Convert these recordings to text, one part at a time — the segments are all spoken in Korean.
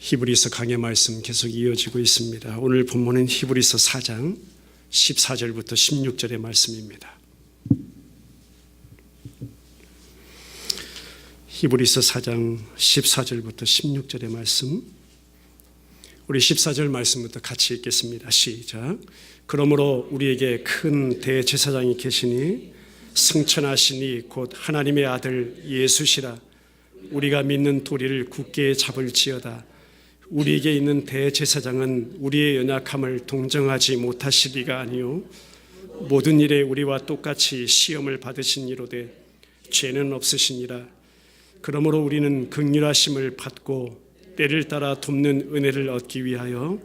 히브리서 강해 말씀 계속 이어지고 있습니다. 오늘 본문은 히브리서 4장 14절부터 16절의 말씀입니다. 히브리서 4장 14절부터 16절의 말씀, 우리 14절 말씀부터 같이 읽겠습니다. 시작. 그러므로 우리에게 큰 대제사장이 계시니 승천하시니 곧 하나님의 아들 예수시라. 우리가 믿는 도리를 굳게 잡을지어다. 우리에게 있는 대제사장은 우리의 연약함을 동정하지 못하시리가 아니요 모든 일에 우리와 똑같이 시험을 받으신 이로되 죄는 없으시니라. 그러므로 우리는 긍휼하심을 받고 때를 따라 돕는 은혜를 얻기 위하여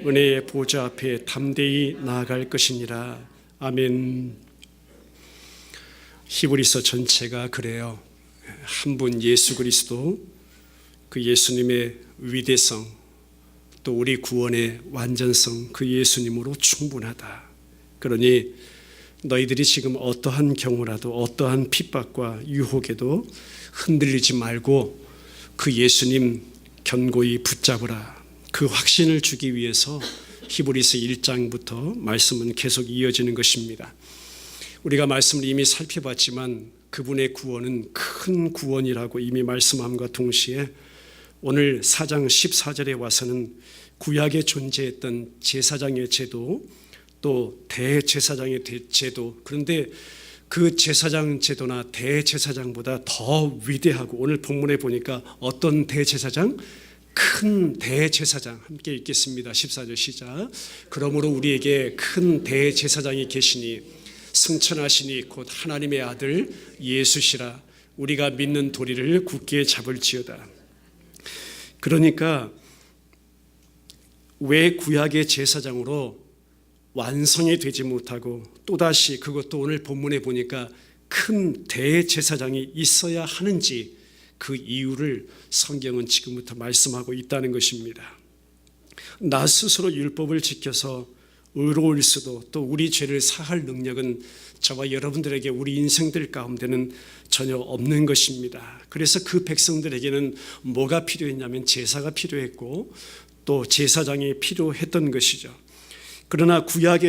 은혜의 보좌 앞에 담대히 나아갈 것이니라. 아멘. 히브리서 전체가 그래요. 한 분 예수 그리스도, 그 예수님의 위대성, 또 우리 구원의 완전성, 그 예수님으로 충분하다. 그러니 너희들이 지금 어떠한 경우라도 어떠한 핍박과 유혹에도 흔들리지 말고 그 예수님 견고히 붙잡으라. 그 확신을 주기 위해서 히브리서 1장부터 말씀은 계속 이어지는 것입니다. 우리가 말씀을 이미 살펴봤지만 그분의 구원은 큰 구원이라고 이미 말씀함과 동시에 오늘 4장 14절에 와서는 구약에 존재했던 제사장의 제도, 또 대제사장의 제도, 그런데 그 제사장 제도나 대제사장보다 더 위대하고, 오늘 본문에 보니까 어떤 대제사장? 큰 대제사장. 함께 읽겠습니다. 14절 시작. 그러므로 우리에게 큰 대제사장이 계시니 승천하시니 곧 하나님의 아들 예수시라. 우리가 믿는 도리를 굳게 잡을지어다. 그러니까 왜 구약의 제사장으로 완성이 되지 못하고 또다시 그것도 오늘 본문에 보니까 큰 대제사장이 있어야 하는지 그 이유를 성경은 지금부터 말씀하고 있다는 것입니다. 나 스스로 율법을 지켜서 의로울 수도, 또 우리 죄를 사할 능력은 저와 여러분들에게 우리 인생들 가운데는 전혀 없는 것입니다. 그래서 그 백성들에게는 뭐가 필요했냐면 제사가 필요했고 또 제사장이 필요했던 것이죠. 그러나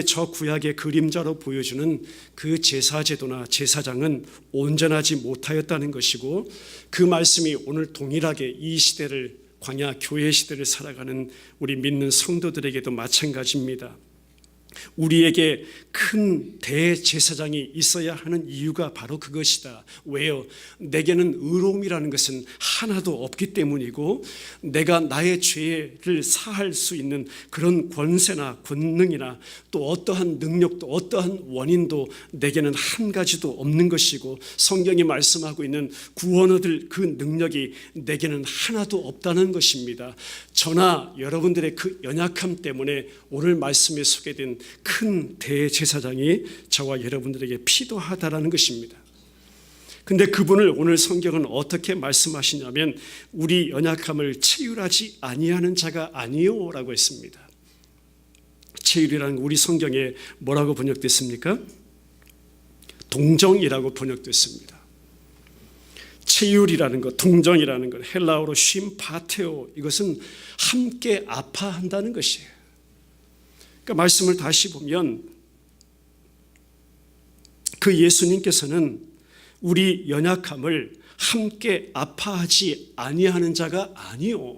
저 구약의 그림자로 보여주는 그 제사제도나 제사장은 온전하지 못하였다는 것이고, 그 말씀이 오늘 동일하게 이 시대를, 광야 교회 시대를 살아가는 우리 믿는 성도들에게도 마찬가지입니다. 우리에게 큰 대제사장이 있어야 하는 이유가 바로 그것이다. 왜요? 내게는 의로움이라는 것은 하나도 없기 때문이고, 내가 나의 죄를 사할 수 있는 그런 권세나 권능이나 또 어떠한 능력도 어떠한 원인도 내게는 한 가지도 없는 것이고, 성경이 말씀하고 있는 구원 얻을 그 능력이 내게는 하나도 없다는 것입니다. 저나 여러분들의 그 연약함 때문에 오늘 말씀에 소개된 큰 대제사장이 저와 여러분들에게 필요하다라는 것입니다. 근데 그분을 오늘 성경은 어떻게 말씀하시냐면 우리 연약함을 체휼하지 아니하는 자가 아니요라고 했습니다. 체휼이라는 우리 성경에 뭐라고 번역됐습니까? 동정이라고 번역됐습니다. 체휼이라는 것, 동정이라는 것, 헬라어로 쉼파테오, 이것은 함께 아파한다는 것이에요. 그러니까 말씀을 다시 보면 그 예수님께서는 우리 연약함을 함께 아파하지 아니하는 자가 아니요,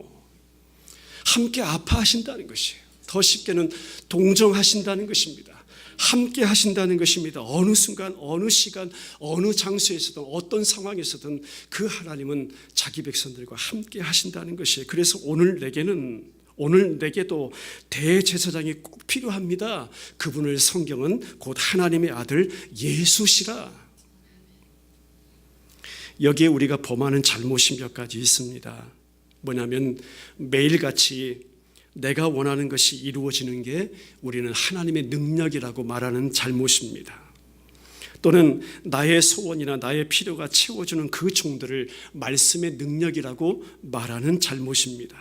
함께 아파하신다는 것이에요. 더 쉽게는 동정하신다는 것입니다. 함께 하신다는 것입니다. 어느 순간, 어느 시간, 어느 장소에서든 어떤 상황에서든 그 하나님은 자기 백성들과 함께 하신다는 것이에요. 그래서 오늘 내게도 대제사장이 꼭 필요합니다. 그분을 성경은 곧 하나님의 아들 예수시라. 여기에 우리가 범하는 잘못이 몇 가지 있습니다. 뭐냐면 매일같이 내가 원하는 것이 이루어지는 게 우리는 하나님의 능력이라고 말하는 잘못입니다. 또는 나의 소원이나 나의 필요가 채워주는 그 종들을 말씀의 능력이라고 말하는 잘못입니다.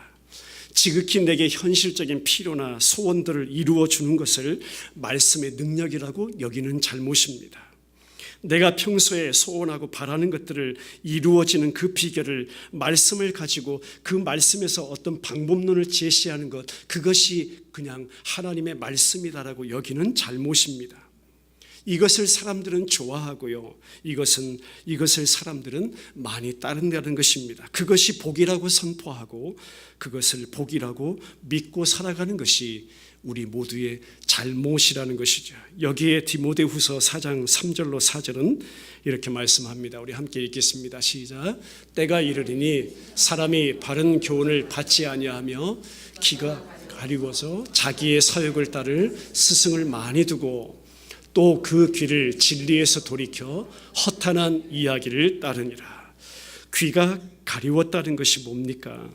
지극히 내게 현실적인 필요나 소원들을 이루어주는 것을 말씀의 능력이라고 여기는 잘못입니다. 내가 평소에 소원하고 바라는 것들을 이루어지는 그 비결을 말씀을 가지고 그 말씀에서 어떤 방법론을 제시하는 것, 그것이 그냥 하나님의 말씀이다라고 여기는 잘못입니다. 이것을 사람들은 좋아하고요. 이것을 사람들은 많이 따른다는 것입니다. 그것이 복이라고 선포하고 그것을 복이라고 믿고 살아가는 것이 우리 모두의 잘못이라는 것이죠. 여기에 디모데후서 4장 3절로 4절은 이렇게 말씀합니다. 우리 함께 읽겠습니다. 시작. 때가 이르리니 사람이 바른 교훈을 받지 아니하며 기가 가리워서 자기의 사욕을 따를 스승을 많이 두고 또 그 귀를 진리에서 돌이켜 허탄한 이야기를 따르니라. 귀가 가리웠다는 것이 뭡니까?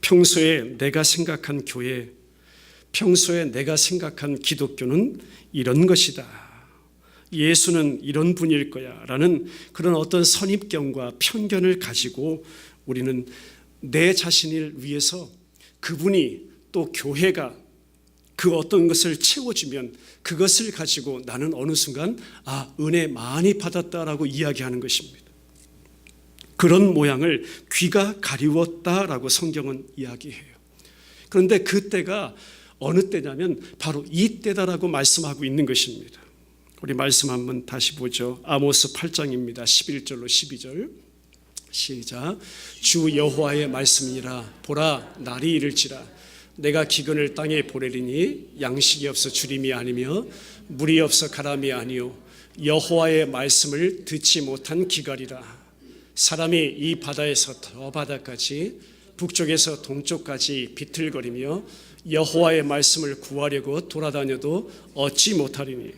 평소에 내가 생각한 교회, 평소에 내가 생각한 기독교는 이런 것이다. 예수는 이런 분일 거야 라는 그런 어떤 선입견과 편견을 가지고 우리는 내 자신을 위해서 그분이 또 교회가 그 어떤 것을 채워주면 그것을 가지고 나는 어느 순간 은혜 많이 받았다라고 이야기하는 것입니다. 그런 모양을 귀가 가리웠다라고 성경은 이야기해요. 그런데 그때가 어느 때냐면 바로 이때다라고 말씀하고 있는 것입니다. 우리 말씀 한번 다시 보죠. 아모스 8장입니다. 11절로 12절 시작. 주 여호와의 말씀이니라. 보라 날이 이를지라. 내가 기근을 땅에 보내리니 양식이 없어 주림이 아니며 물이 없어 가람이 아니요 여호와의 말씀을 듣지 못한 기갈이라. 사람이 이 바다에서 저 바다까지 북쪽에서 동쪽까지 비틀거리며 여호와의 말씀을 구하려고 돌아다녀도 얻지 못하리니.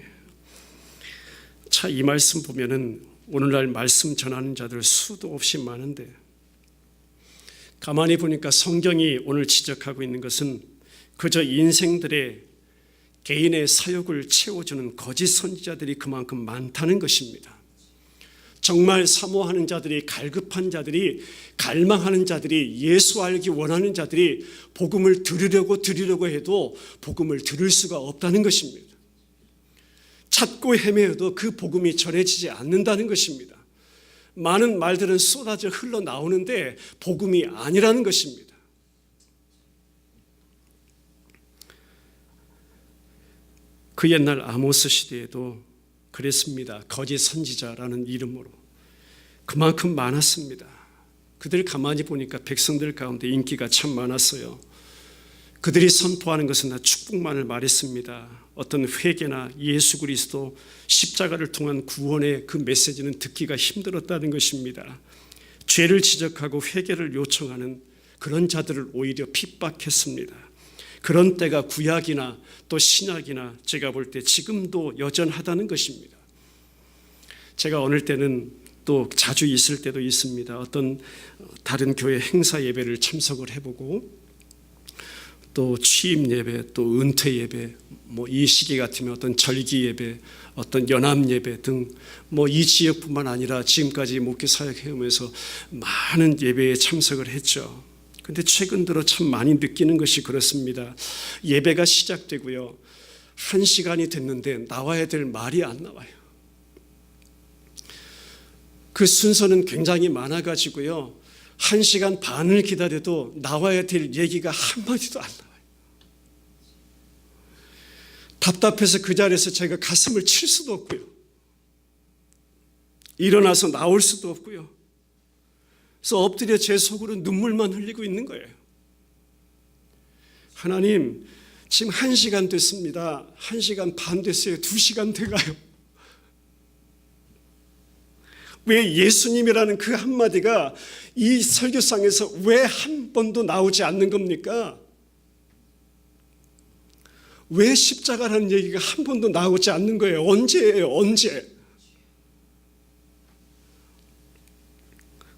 자, 이 말씀 보면은 오늘날 말씀 전하는 자들 수도 없이 많은데 가만히 보니까 성경이 오늘 지적하고 있는 것은 그저 인생들의 개인의 사욕을 채워주는 거짓 선지자들이 그만큼 많다는 것입니다. 정말 사모하는 자들이, 갈급한 자들이, 갈망하는 자들이, 예수 알기 원하는 자들이 복음을 들으려고 해도 복음을 들을 수가 없다는 것입니다. 찾고 헤매어도 그 복음이 전해지지 않는다는 것입니다. 많은 말들은 쏟아져 흘러나오는데 복음이 아니라는 것입니다. 그 옛날 아모스 시대에도 그랬습니다. 거짓 선지자라는 이름으로 그만큼 많았습니다. 그들 가만히 보니까 백성들 가운데 인기가 참 많았어요. 그들이 선포하는 것은 다 축복만을 말했습니다. 어떤 회개나 예수 그리스도 십자가를 통한 구원의 그 메시지는 듣기가 힘들었다는 것입니다. 죄를 지적하고 회개를 요청하는 그런 자들을 오히려 핍박했습니다. 그런 때가 구약이나 또 신약이나 제가 볼 때 지금도 여전하다는 것입니다. 제가 어느 때는 또 자주 있을 때도 있습니다. 어떤 다른 교회 행사 예배를 참석을 해보고 또 취임 예배, 또 은퇴 예배, 이 시기 같으면 어떤 절기 예배, 어떤 연합 예배 등 이 지역뿐만 아니라 지금까지 목회 사역해 오면서 많은 예배에 참석을 했죠. 근데 최근 들어 참 많이 느끼는 것이 그렇습니다. 예배가 시작되고요. 1시간이 됐는데 나와야 될 말이 안 나와요. 그 순서는 굉장히 많아가지고요. 1시간 반을 기다려도 나와야 될 얘기가 한마디도 안 나와요. 답답해서 그 자리에서 제가 가슴을 칠 수도 없고요. 일어나서 나올 수도 없고요. 그래서 엎드려 제 속으로 눈물만 흘리고 있는 거예요. 하나님, 지금 1시간 됐습니다. 1시간 반 됐어요. 2시간 돼가요. 왜 예수님이라는 그 한마디가 이 설교상에서 왜 한 번도 나오지 않는 겁니까? 왜 십자가라는 얘기가 한 번도 나오지 않는 거예요? 언제예요? 언제?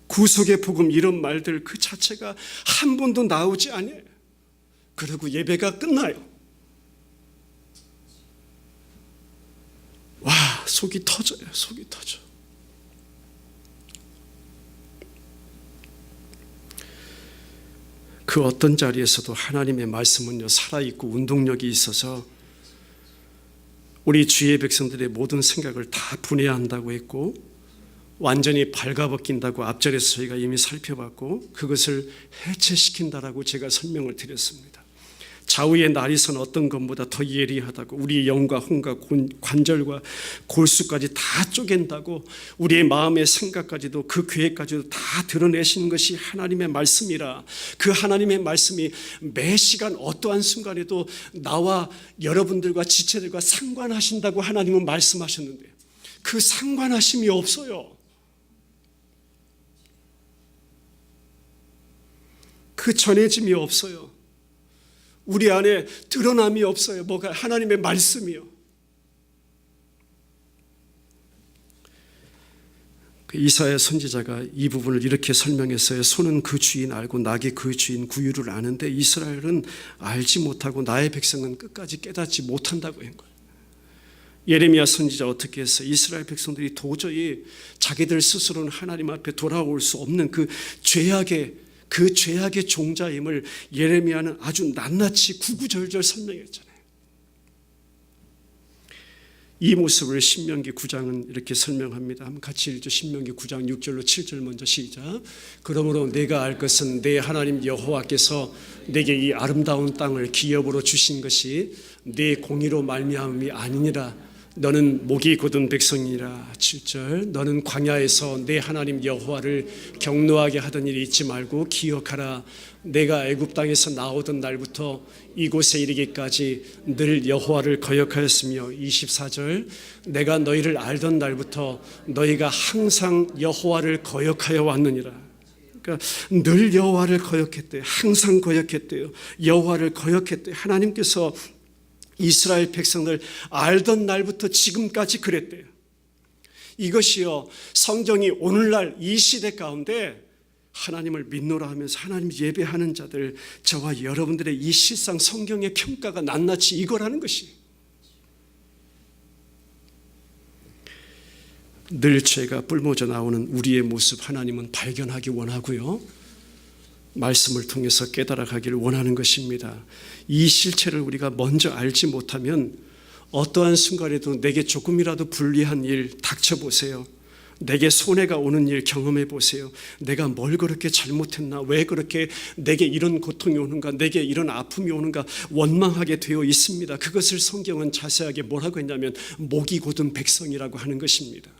구속의 복음 이런 말들 그 자체가 한 번도 나오지 않아요. 그리고 예배가 끝나요. 와, 속이 터져요. 속이 터져. 그 어떤 자리에서도 하나님의 말씀은요 살아있고 운동력이 있어서 우리 주의 백성들의 모든 생각을 다 분해한다고 했고 완전히 발가벗긴다고 앞절에서 저희가 이미 살펴봤고 그것을 해체시킨다라고 제가 설명을 드렸습니다. 좌우의 날이선 어떤 것보다 더 예리하다고 우리의 영과 혼과 관절과 골수까지 다 쪼갠다고 우리의 마음의 생각까지도 그 계획까지도 다 드러내시는 것이 하나님의 말씀이라 그 하나님의 말씀이 매 시간 어떠한 순간에도 나와 여러분들과 지체들과 상관하신다고 하나님은 말씀하셨는데 그 상관하심이 없어요. 그 전해짐이 없어요. 우리 안에 드러남이 없어요. 뭐가 하나님의 말씀이요. 이사야 선지자가 이 부분을 이렇게 설명했어요. 소는 그 주인 알고 낙이 그 주인 구유를 아는데 이스라엘은 알지 못하고 나의 백성은 끝까지 깨닫지 못한다고 한 거예요. 예레미야 선지자 어떻게 했어요? 이스라엘 백성들이 도저히 자기들 스스로는 하나님 앞에 돌아올 수 없는 그 죄악의 종자임을 예레미야는 아주 낱낱이 구구절절 설명했잖아요. 이 모습을 신명기 9장은 이렇게 설명합니다. 한번 같이 읽죠. 신명기 9장 6절로 7절 먼저 시작. 그러므로 내가 알 것은 내 하나님 여호와께서 내게 이 아름다운 땅을 기업으로 주신 것이 내 공의로 말미암음이 아니니라. 너는 목이 곧은 백성이라. 7절 너는 광야에서 내 하나님 여호와를 경노하게 하던 일이 잊지 말고 기억하라. 내가 애굽 땅에서 나오던 날부터 이곳에 이르기까지 늘 여호와를 거역하였으며 24절 내가 너희를 알던 날부터 너희가 항상 여호와를 거역하여 왔느니라. 그러니까 늘 여호와를 거역했대요. 항상 거역했대요. 여호와를 거역했대요. 하나님께서 이스라엘 백성들 알던 날부터 지금까지 그랬대요. 이것이요 성경이 오늘날 이 시대 가운데 하나님을 믿노라 하면서 하나님 예배하는 자들 저와 여러분들의 이 실상 성경의 평가가 낱낱이 이거라는 것이 늘 죄가 뿔모져 나오는 우리의 모습 하나님은 발견하기 원하고요. 말씀을 통해서 깨달아 가기를 원하는 것입니다. 이 실체를 우리가 먼저 알지 못하면 어떠한 순간에도 내게 조금이라도 불리한 일 닥쳐보세요. 내게 손해가 오는 일 경험해 보세요. 내가 뭘 그렇게 잘못했나? 왜 그렇게 내게 이런 고통이 오는가? 내게 이런 아픔이 오는가? 원망하게 되어 있습니다. 그것을 성경은 자세하게 뭐라고 했냐면 목이 곧은 백성이라고 하는 것입니다.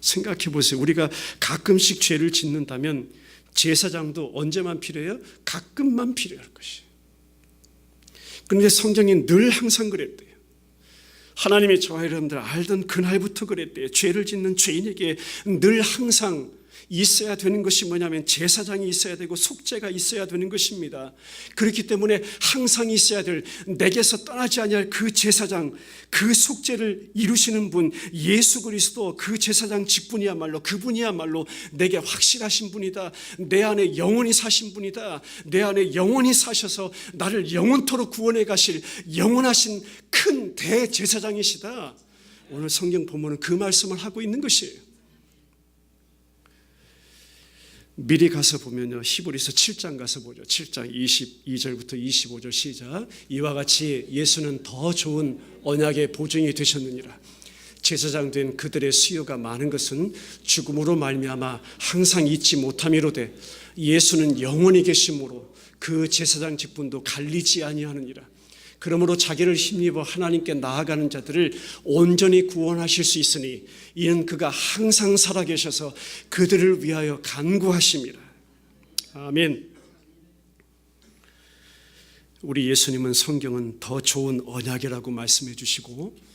생각해 보세요. 우리가 가끔씩 죄를 짓는다면 제사장도 언제만 필요해요? 가끔만 필요할 것이에요. 그런데 성경이 늘 항상 그랬대요. 하나님이 저와 여러분들 알던 그날부터 그랬대요. 죄를 짓는 죄인에게 늘 항상 있어야 되는 것이 뭐냐면 제사장이 있어야 되고 속죄가 있어야 되는 것입니다. 그렇기 때문에 항상 있어야 될 내게서 떠나지 아니할 그 제사장, 그 속죄를 이루시는 분 예수 그리스도 그 제사장 직분이야말로 그분이야말로 내게 확실하신 분이다. 내 안에 영원히 사신 분이다. 내 안에 영원히 사셔서 나를 영원토록 구원해 가실 영원하신 큰 대제사장이시다. 오늘 성경 본문은 그 말씀을 하고 있는 것이에요. 미리 가서 보면요. 히브리서 7장 가서 보죠. 7장 22절부터 25절 시작. 이와 같이 예수는 더 좋은 언약의 보증이 되셨느니라. 제사장 된 그들의 수요가 많은 것은 죽음으로 말미암아 항상 잊지 못함이로되 예수는 영원히 계심으로 그 제사장 직분도 갈리지 아니하느니라. 그러므로 자기를 힘입어 하나님께 나아가는 자들을 온전히 구원하실 수 있으니 이는 그가 항상 살아계셔서 그들을 위하여 간구하심이라. 아멘. 우리 예수님은 성경은 더 좋은 언약이라고 말씀해 주시고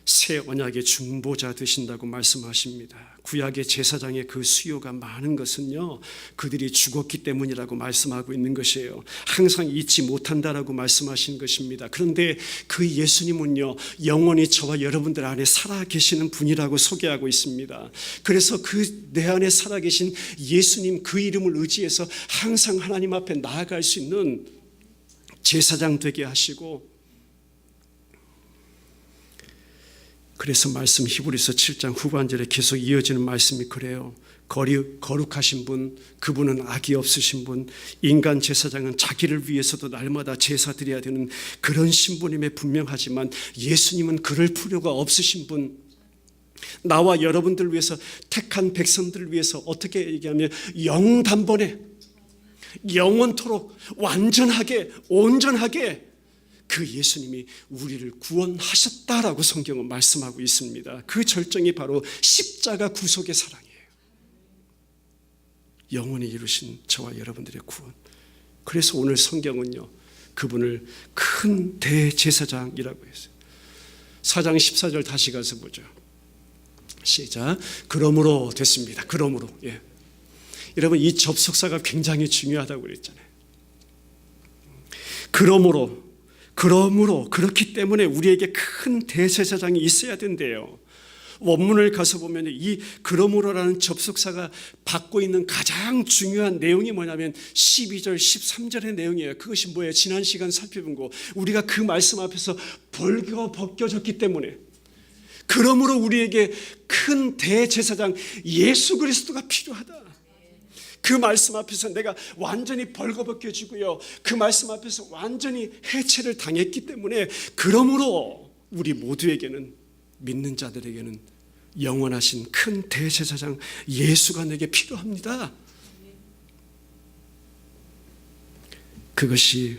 새 언약의 중보자 되신다고 말씀하십니다. 구약의 제사장의 그 수요가 많은 것은요 그들이 죽었기 때문이라고 말씀하고 있는 것이에요. 항상 잊지 못한다라고 말씀하신 것입니다. 그런데 그 예수님은요 영원히 저와 여러분들 안에 살아계시는 분이라고 소개하고 있습니다. 그래서 그 내 안에 살아계신 예수님 그 이름을 의지해서 항상 하나님 앞에 나아갈 수 있는 제사장 되게 하시고, 그래서 말씀 히브리서 7장 후반절에 계속 이어지는 말씀이 그래요. 거룩하신 분, 그분은 악이 없으신 분, 인간 제사장은 자기를 위해서도 날마다 제사 드려야 되는 그런 신분임에 분명하지만 예수님은 그럴 필요가 없으신 분, 나와 여러분들 위해서 택한 백성들을 위해서 어떻게 얘기하면 영단번에 영원토록 완전하게 온전하게 그 예수님이 우리를 구원하셨다라고 성경은 말씀하고 있습니다. 그 절정이 바로 십자가 구속의 사랑이에요. 영원히 이루신 저와 여러분들의 구원. 그래서 오늘 성경은요, 그분을 큰 대제사장이라고 했어요. 4장 14절 다시 가서 보죠. 시작. 그러므로 됐습니다. 그러므로. 예. 여러분, 이 접속사가 굉장히 중요하다고 그랬잖아요. 그러므로 그렇기 때문에 우리에게 큰 대제사장이 있어야 된대요. 원문을 가서 보면 이 그러므로라는 접속사가 받고 있는 가장 중요한 내용이 뭐냐면 12절 13절의 내용이에요. 그것이 뭐예요? 지난 시간 살펴본 거, 우리가 그 말씀 앞에서 벌거벗겨졌기 때문에, 그러므로 우리에게 큰 대제사장 예수 그리스도가 필요하다. 그 말씀 앞에서 내가 완전히 벌거벗겨지고요, 그 말씀 앞에서 완전히 해체를 당했기 때문에, 그러므로 우리 모두에게는, 믿는 자들에게는 영원하신 큰 대제사장 예수가 내게 필요합니다. 그것이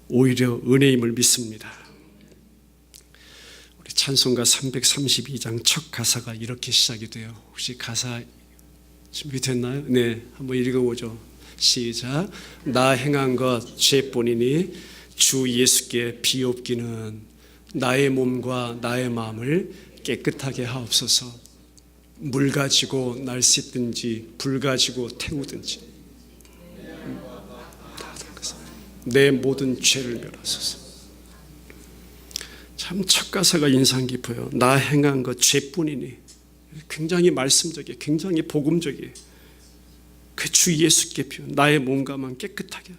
오히려 은혜임을 믿습니다. 우리 찬송가 332장 첫 가사가 이렇게 시작이 돼요. 혹시 가사 준비됐나요? 네, 한번 읽어보죠. 시작. 나 행한 것 죄뿐이니 주 예수께 비옵기는 나의 몸과 나의 마음을 깨끗하게 하옵소서. 물 가지고 날 씻든지 불 가지고 태우든지 내 모든 죄를 멸하소서. 참 첫 가사가 인상 깊어요. 나 행한 것 죄뿐이니. 굉장히 말씀적이에요. 굉장히 복음적이에요. 그 주 예수께 비워 나의 몸과만 깨끗하게,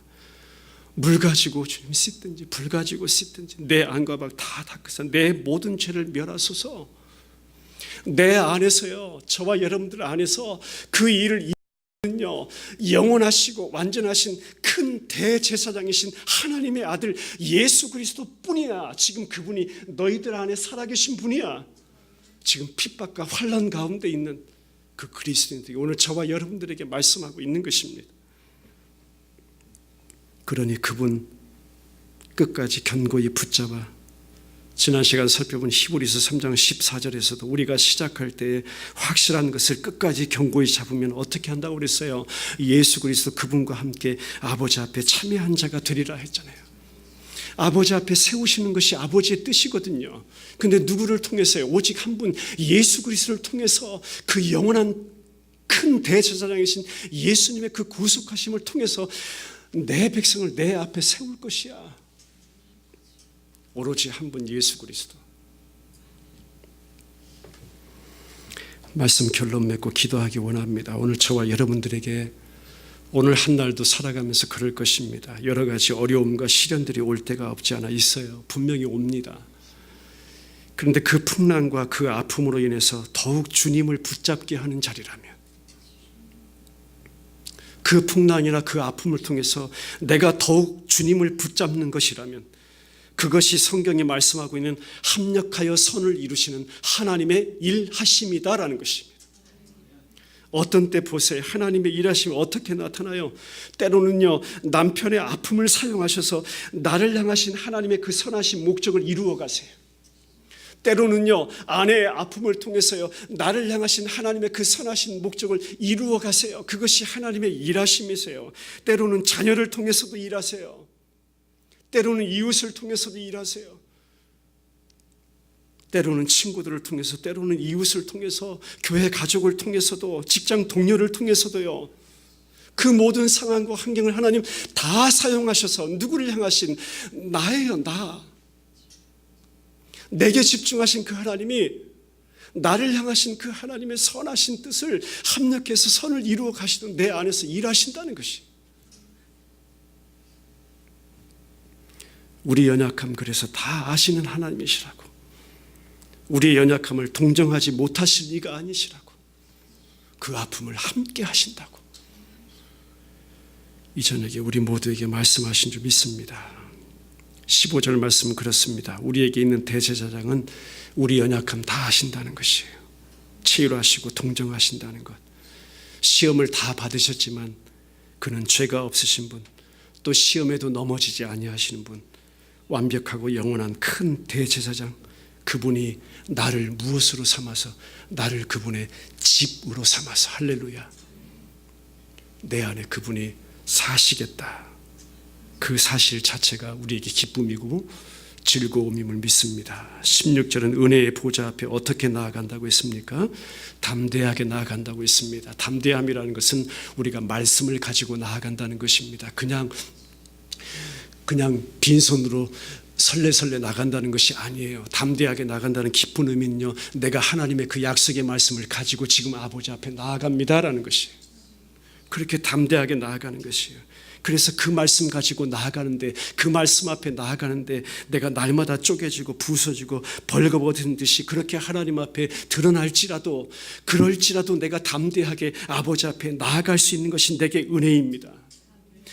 물 가지고 주님 씻든지 불 가지고 씻든지 내 안과 밖 다 닦으사 내 모든 죄를 멸하소서. 내 안에서요, 저와 여러분들 안에서 그 일을 이루는요, 영원하시고 완전하신 큰 대제사장이신 하나님의 아들 예수 그리스도 뿐이야. 지금 그분이 너희들 안에 살아계신 분이야. 지금 핍박과 환난 가운데 있는 그 그리스도인들이 오늘 저와 여러분들에게 말씀하고 있는 것입니다. 그러니 그분 끝까지 견고히 붙잡아, 지난 시간 살펴본 히브리서 3장 14절에서도 우리가 시작할 때 확실한 것을 끝까지 견고히 잡으면 어떻게 한다고 그랬어요? 예수 그리스도 그분과 함께 아버지 앞에 참여한 자가 되리라 했잖아요. 아버지 앞에 세우시는 것이 아버지의 뜻이거든요. 그런데 누구를 통해서요? 오직 한 분, 예수 그리스도를 통해서, 그 영원한 큰 대제사장이신 예수님의 그 구속하심을 통해서 내 백성을 내 앞에 세울 것이야. 오로지 한 분 예수 그리스도. 말씀 결론 맺고 기도하기 원합니다. 오늘 저와 여러분들에게 오늘 한 날도 살아가면서 그럴 것입니다. 여러 가지 어려움과 시련들이 올 때가 없지 않아 있어요. 분명히 옵니다. 그런데 그 풍랑과 그 아픔으로 인해서 더욱 주님을 붙잡게 하는 자리라면, 그 풍랑이나 그 아픔을 통해서 내가 더욱 주님을 붙잡는 것이라면, 그것이 성경이 말씀하고 있는 합력하여 선을 이루시는 하나님의 일하심이다라는 것입니다. 어떤 때 보세요. 하나님의 일하심이 어떻게 나타나요? 때로는요, 남편의 아픔을 사용하셔서 나를 향하신 하나님의 그 선하신 목적을 이루어 가세요. 때로는요, 아내의 아픔을 통해서요, 나를 향하신 하나님의 그 선하신 목적을 이루어 가세요. 그것이 하나님의 일하심이세요. 때로는 자녀를 통해서도 일하세요. 때로는 이웃을 통해서도 일하세요. 때로는 친구들을 통해서, 때로는 이웃을 통해서, 교회 가족을 통해서도, 직장 동료를 통해서도요, 그 모든 상황과 환경을 하나님 다 사용하셔서 누구를 향하신? 나예요, 나. 내게 집중하신 그 하나님이 나를 향하신 그 하나님의 선하신 뜻을 합력해서 선을 이루어 가시던 내 안에서 일하신다는 것이. 우리 연약함 그래서 다 아시는 하나님이시라고. 우리의 연약함을 동정하지 못하실 리가 아니시라고. 그 아픔을 함께 하신다고 이 저녁에 우리 모두에게 말씀하신 줄 믿습니다. 15절 말씀은 그렇습니다. 우리에게 있는 대제사장은 우리 연약함 다 아신다는 것이에요. 치유하시고 동정하신다는 것. 시험을 다 받으셨지만 그는 죄가 없으신 분, 또 시험에도 넘어지지 아니하시는 분, 완벽하고 영원한 큰 대제사장, 그분이 나를 무엇으로 삼아서, 나를 그분의 집으로 삼아서, 할렐루야, 내 안에 그분이 사시겠다, 그 사실 자체가 우리에게 기쁨이고 즐거움임을 믿습니다. 16절은 은혜의 보좌 앞에 어떻게 나아간다고 했습니까? 담대하게 나아간다고 했습니다. 담대함이라는 것은 우리가 말씀을 가지고 나아간다는 것입니다. 그냥 빈손으로 설레설레 나간다는 것이 아니에요. 담대하게 나간다는 깊은 의미는요, 내가 하나님의 그 약속의 말씀을 가지고 지금 아버지 앞에 나아갑니다라는 것이에요. 그렇게 담대하게 나아가는 것이에요. 그래서 그 말씀 가지고 나아가는데, 그 말씀 앞에 나아가는데 내가 날마다 쪼개지고 부서지고 벌거벗은 듯이 그렇게 하나님 앞에 드러날지라도, 그럴지라도 내가 담대하게 아버지 앞에 나아갈 수 있는 것이 내게 은혜입니다.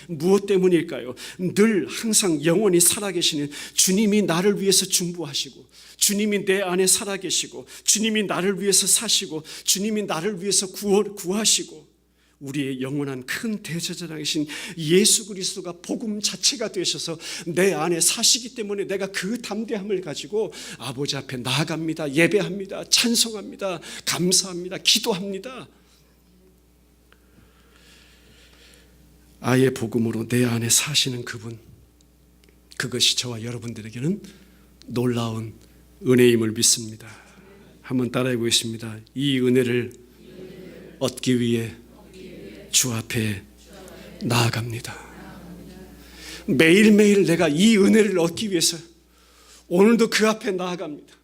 무엇 때문일까요? 늘 항상 영원히 살아계시는 주님이 나를 위해서 중보하시고, 주님이 내 안에 살아계시고, 주님이 나를 위해서 사시고, 주님이 나를 위해서 구하시고, 우리의 영원한 큰 대제사장이신 예수 그리스도가 복음 자체가 되셔서 내 안에 사시기 때문에 내가 그 담대함을 가지고 아버지 앞에 나아갑니다. 예배합니다. 찬송합니다. 감사합니다. 기도합니다. 아예 복음으로 내 안에 사시는 그분, 그것이 저와 여러분들에게는 놀라운 은혜임을 믿습니다. 한번 따라해 보겠습니다. 이 은혜를 얻기 위해 주 앞에 나아갑니다. 매일매일 내가 이 은혜를 얻기 위해서 오늘도 그 앞에 나아갑니다.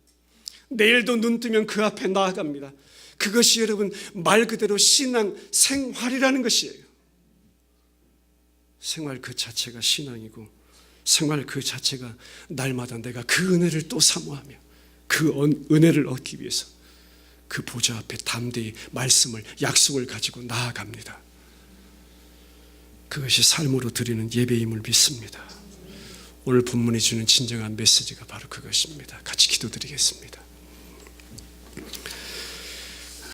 내일도 눈 뜨면 그 앞에 나아갑니다. 그것이 여러분 말 그대로 신앙 생활이라는 것이에요. 생활 그 자체가 신앙이고, 생활 그 자체가 날마다 내가 그 은혜를 또 사모하며 그 은혜를 얻기 위해서 그 보좌 앞에 담대히 말씀을, 약속을 가지고 나아갑니다. 그것이 삶으로 드리는 예배임을 믿습니다. 오늘 본문이 주는 진정한 메시지가 바로 그것입니다. 같이 기도드리겠습니다.